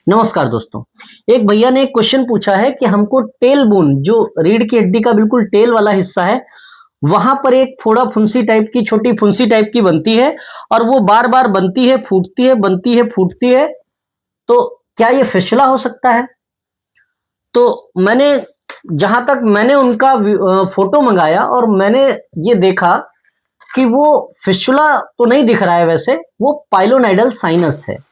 नमस्कार दोस्तों। एक भैया ने एक क्वेश्चन पूछा है कि हमको टेल बोन जो रीढ़ की हड्डी का बिल्कुल टेल वाला हिस्सा है, वहां पर एक फोड़ा फुंसी टाइप की छोटी फुंसी टाइप की बनती है और वो बार-बार बनती है, फूटती है, बनती है, फूटती है। तो क्या ये फिस्टुला हो सकता है? तो मैंने जहां तक मैंने उनका फोटो मंगाया और मैंने ये देखा कि वो फिस्टुला तो नहीं दिख रहा है वैसे, वो पाइलोनाइडल साइनस है।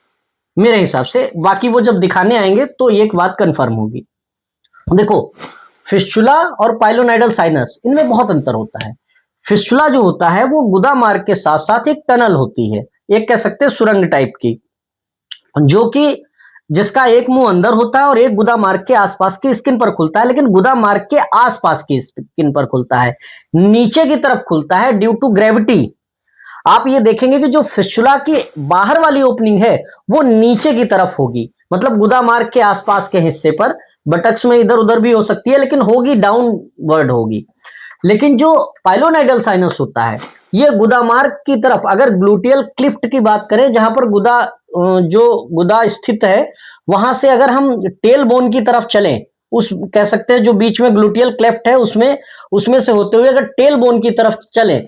मेरे हिसाब से बाकी वो जब दिखाने आएंगे तो एक बात कंफर्म होगी। देखो, फिस्टुला और पाइलोनाइडल साइनस इनमें बहुत अंतर होता है। फिस्टुला जो होता है वो गुदा मार्ग के साथ साथ एक टनल होती है, एक कह सकते हैं सुरंग टाइप की, जो कि जिसका एक मुंह अंदर होता है और एक गुदा मार्ग के आसपास की स्किन पर खुलता है, लेकिन गुदा मार्ग के आसपास की स्किन पर खुलता है, नीचे की तरफ खुलता है ड्यू टू ग्रेविटी। आप ये देखेंगे कि जो फिस्टुला की बाहर वाली ओपनिंग है वो नीचे की तरफ होगी, मतलब गुदा मार्ग के आसपास के हिस्से पर। बटक्स में इधर उधर भी हो सकती है लेकिन होगी डाउनवर्ड होगी। लेकिन जो पाइलोनाइडल साइनस होता है ये गुदा मार्ग की तरफ, अगर ग्लूटियल क्लिफ्ट की बात करें जहां पर गुदा जो गुदा स्थित है वहां से अगर हम टेल बोन की तरफ चलें, उस कह सकते हैं जो बीच में ग्लूटियल क्लेफ्ट है उसमें उसमें से होते हुए अगर टेल बोन की तरफ चलें,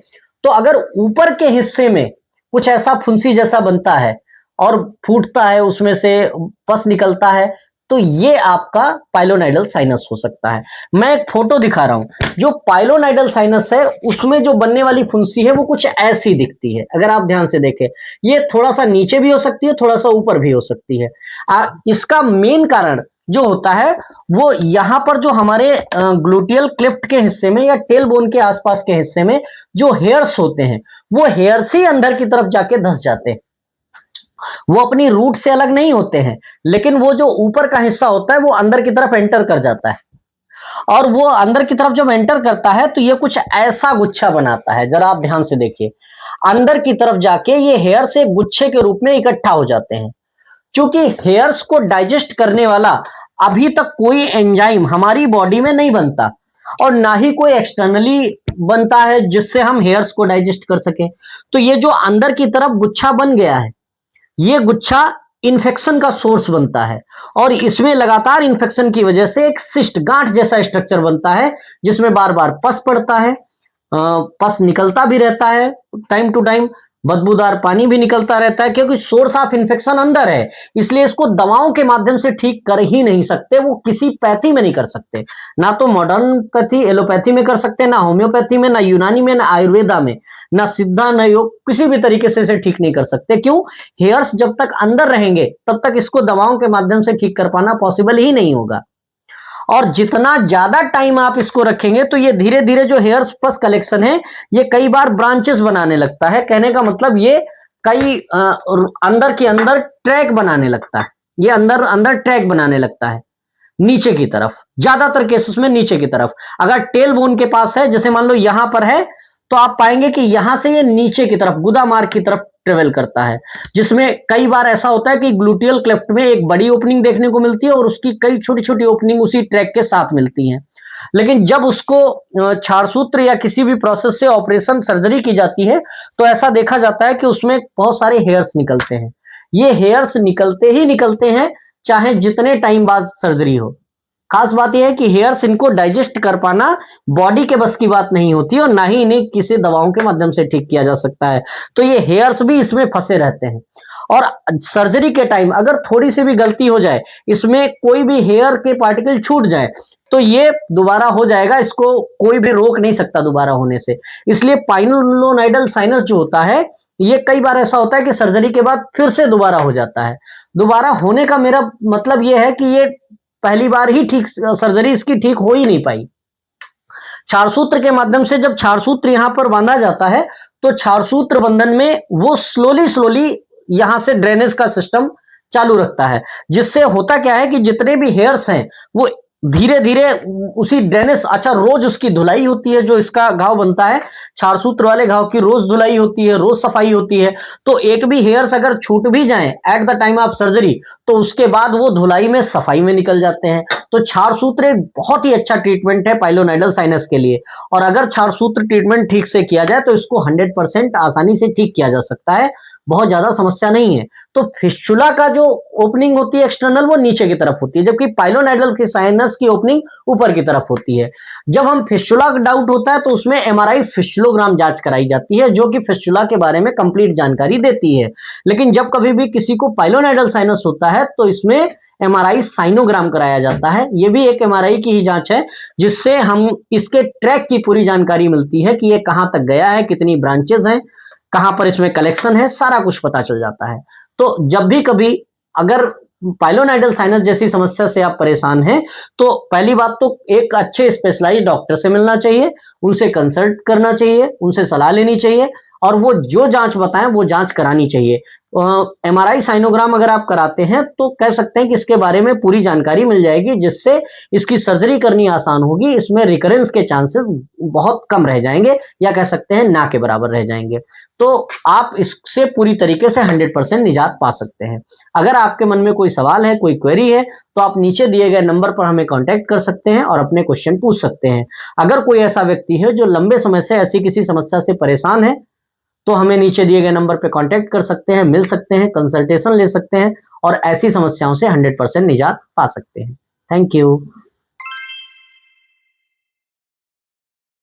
तो अगर ऊपर के हिस्से में कुछ ऐसा फुंसी जैसा बनता है और फूटता है, उसमें से पस निकलता है, तो ये आपका पाइलोनाइडल साइनस हो सकता है। मैं एक फोटो दिखा रहा हूं, जो पाइलोनाइडल साइनस है उसमें जो बनने वाली फुंसी है वो कुछ ऐसी दिखती है। अगर आप ध्यान से देखें, ये थोड़ा सा नीचे भी हो सकती है, थोड़ा सा ऊपर भी हो सकती है। इसका मेन कारण जो होता है वो यहां पर जो हमारे ग्लूटियल क्लिफ्ट के हिस्से में या टेल बोन के आसपास के हिस्से में जो हेयर्स होते हैं वो हेयर्स ही अंदर की तरफ जाके धस जाते हैं। वो अपनी रूट से अलग नहीं होते हैं, लेकिन वो जो ऊपर का हिस्सा होता है वो अंदर की तरफ एंटर कर जाता है, और वो अंदर की तरफ जब एंटर करता है तो ये कुछ ऐसा गुच्छा बनाता है। जरा आप ध्यान से देखिए, अंदर की तरफ जाके ये हेयर से गुच्छे के रूप में इकट्ठा हो जाते हैं। क्योंकि हेयर्स को डाइजेस्ट करने वाला अभी तक कोई एंजाइम हमारी बॉडी में नहीं बनता और ना ही कोई एक्सटर्नली बनता है जिससे हम हेयर्स को डाइजेस्ट कर सके। तो ये जो अंदर की तरफ गुच्छा बन गया है, ये गुच्छा इन्फेक्शन का सोर्स बनता है और इसमें लगातार इन्फेक्शन की वजह से एक सिस्ट गांठ जैसा स्ट्रक्चर बनता है जिसमें बार बार पस पड़ता है, पस निकलता भी रहता है टाइम टू टाइम, बदबूदार पानी भी निकलता रहता है, क्योंकि सोर्स ऑफ इन्फेक्शन अंदर है। इसलिए इसको दवाओं के माध्यम से ठीक कर ही नहीं सकते, वो किसी पैथी में नहीं कर सकते, ना तो मॉडर्न पैथी एलोपैथी में कर सकते, ना होम्योपैथी में, ना यूनानी में, ना आयुर्वेदा में, ना सिद्धा, ना योग, किसी भी तरीके से इसे ठीक नहीं कर सकते। क्यों? हेयर्स जब तक अंदर रहेंगे तब तक इसको दवाओं के माध्यम से ठीक कर पाना पॉसिबल ही नहीं होगा। और जितना ज्यादा टाइम आप इसको रखेंगे तो ये धीरे धीरे जो हेयर्स पस कलेक्शन है ये कई बार ब्रांचेस बनाने लगता है। कहने का मतलब ये कई अंदर के अंदर ट्रैक बनाने लगता है, ये अंदर अंदर ट्रैक बनाने लगता है नीचे की तरफ, ज्यादातर केसेस में नीचे की तरफ। अगर टेल बोन के पास है, जैसे मान लो यहां पर है, तो आप पाएंगे कि यहां से ये नीचे की तरफ गुदा मार्ग की तरफ ट्रेवल करता है, जिसमें कई बार ऐसा होता है कि ग्लूटियल क्लेफ्ट में एक बड़ी ओपनिंग देखने को मिलती है और उसकी कई छोटी छोटी ओपनिंग उसी ट्रैक के साथ मिलती हैं। लेकिन जब उसको छारसूत्र या किसी भी प्रोसेस से ऑपरेशन सर्जरी की जाती है तो ऐसा देखा जाता है कि उसमें बहुत सारे हेयर्स निकलते हैं। ये हेयर्स निकलते ही निकलते हैं, चाहे जितने टाइम बाद सर्जरी हो। खास बात यह है कि हेयर्स इनको डाइजेस्ट कर पाना बॉडी के बस की बात नहीं होती और ना ही इन्हें किसी दवाओं के माध्यम से ठीक किया जा सकता है। तो ये हेयर्स भी इसमें फंसे रहते हैं और सर्जरी के टाइम अगर थोड़ी सी भी गलती हो जाए, इसमें कोई भी हेयर के पार्टिकल छूट जाए, तो ये दोबारा हो जाएगा, इसको कोई भी रोक नहीं सकता दोबारा होने से। इसलिए पाइलोनाइडल साइनस जो होता है ये कई बार ऐसा होता है कि सर्जरी के बाद फिर से दोबारा हो जाता है। दोबारा होने का मेरा मतलब ये है कि ये पहली बार ही ठीक सर्जरी इसकी ठीक हो ही नहीं पाई। क्षारसूत्र के माध्यम से जब क्षारसूत्र यहां पर बांधा जाता है तो क्षारसूत्र बंधन में वो स्लोली स्लोली यहां से ड्रेनेज का सिस्टम चालू रखता है, जिससे होता क्या है कि जितने भी हेयर्स हैं वो धीरे धीरे उसी ड्रेनेज, अच्छा रोज उसकी धुलाई होती है, जो इसका घाव बनता है क्षारसूत्र वाले घाव की रोज धुलाई होती है, रोज सफाई होती है। तो एक भी हेयर्स अगर छूट भी जाएं at the time of surgery तो उसके बाद वो धुलाई में सफाई में निकल जाते हैं। तो क्षारसूत्र एक बहुत ही अच्छा ट्रीटमेंट है पाइलोनाइडल साइनस के लिए, और अगर क्षारसूत्र ट्रीटमेंट ठीक से किया जाए तो इसको 100% आसानी से ठीक किया जा सकता है। बहुत ज्यादा समस्या नहीं है। तो फिस्चुला का जो ओपनिंग होती है एक्सटर्नल, वो नीचे की तरफ होती है, जबकि पाइलोनाइडल की साइनस की ओपनिंग ऊपर की तरफ होती है। जब हम फिस्चुला का डाउट होता है तो उसमें एमआरआई फिस्चुलोग्राम जांच कराई जाती है, जो कि फिस्चुला के बारे में कंप्लीट जानकारी देती है। लेकिन जब कभी भी किसी को पाइलोनाइडल साइनस होता है तो इसमें एमआरआई साइनोग्राम कराया जाता है। ये भी एक एमआरआई की ही जांच है, जिससे हम इसके ट्रैक की पूरी जानकारी मिलती है कि ये कहां तक गया है, कितनी ब्रांचेस हैं, कहां पर इसमें कलेक्शन है, सारा कुछ पता चल जाता है। तो जब भी कभी अगर पाइलोनाइडल साइनस जैसी समस्या से आप परेशान हैं, तो पहली बात तो एक अच्छे स्पेशलाइज्ड डॉक्टर से मिलना चाहिए, उनसे कंसल्ट करना चाहिए, उनसे सलाह लेनी चाहिए, और वो जो जांच बताएं वो जांच करानी चाहिए। एमआरआई साइनोग्राम अगर आप कराते हैं तो कह सकते हैं कि इसके बारे में पूरी जानकारी मिल जाएगी, जिससे इसकी सर्जरी करनी आसान होगी, इसमें रिकरेंस के चांसेस बहुत कम रह जाएंगे, या कह सकते हैं ना के बराबर रह जाएंगे। तो आप इससे पूरी तरीके से 100% निजात पा सकते हैं। अगर आपके मन में कोई सवाल है, कोई क्वेरी है, तो आप नीचे दिए गए नंबर पर हमें कांटेक्ट कर सकते हैं और अपने क्वेश्चन पूछ सकते हैं। अगर कोई ऐसा व्यक्ति है जो लंबे समय से ऐसी किसी समस्या से परेशान है, तो हमें नीचे दिए गए नंबर पे कांटेक्ट कर सकते हैं, मिल सकते हैं, कंसल्टेशन ले सकते हैं, और ऐसी समस्याओं से 100% निजात पा सकते हैं। Thank you.